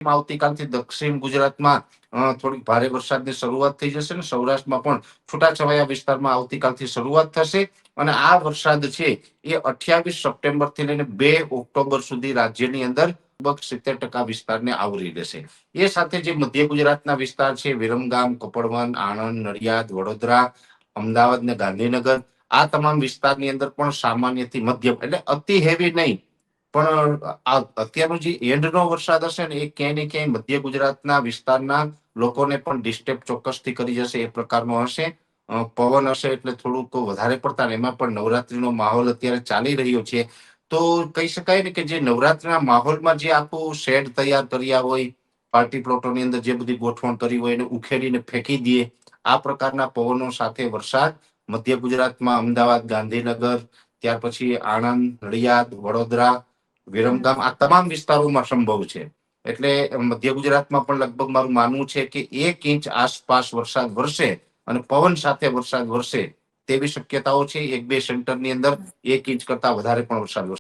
આવતીકાલથી દક્ષિણ ગુજરાતમાં થોડીક ભારે વરસાદની શરૂઆત થઈ જશે ને સૌરાષ્ટ્રમાં પણ છૂટાછવાયા વિસ્તારમાં આવતીકાલથી શરૂઆત થશે અને આ વરસાદ છે એ 28 સપ્ટેમ્બરથી લઈને 2 ઓક્ટોબર સુધી રાજ્યની અંદર લગભગ 70% વિસ્તારને આવરી લેશે. એ સાથે જે મધ્ય ગુજરાતના વિસ્તાર છે વિરમગામ, કપડવંત, આણંદ, નડિયાદ, વડોદરા, અમદાવાદ ને ગાંધીનગર આ તમામ વિસ્તારની અંદર પણ સામાન્યથી મધ્યમ એટલે અતિ હેવી નહીં પણ અત્યારનો જે એન્ડનો વરસાદ હશે ને એ ક્યાંય ને ક્યાંય મધ્ય ગુજરાતના વિસ્તારના લોકોને પણ ડિસ્ટર્બ ચોક્કસથી કરી જશે એ પ્રકારનો હશે. પવન હશે એટલે થોડુંક વધારે પડતા ને એમાં પણ નવરાત્રીનો માહોલ અત્યારે ચાલી રહ્યો છે તો કહી શકાય ને કે જે નવરાત્રીના માહોલમાં જે આખું શેડ તૈયાર કર્યા હોય પાર્ટી પ્લોટોની અંદર જે બધી ગોઠવણ કરી હોય એને ઉખેડીને ફેંકી દઈએ આ પ્રકારના પવનો સાથે વરસાદ મધ્ય ગુજરાતમાં અમદાવાદ, ગાંધીનગર, ત્યાર પછી આણંદ, નડિયાદ, વડોદરા, વિરમગામ આ તમામ વિસ્તારોમાં સંભવ છે. એટલે મધ્ય ગુજરાતમાં પણ લગભગ મારું માનવું છે કે 1 ઇંચ આસપાસ વરસાદ વરસે અને પવન સાથે વરસાદ વરસે તેવી શક્યતાઓ છે. 1-2 સેન્ટરની અંદર 1 ઇંચ કરતા વધારે પણ વરસાદ વરસે.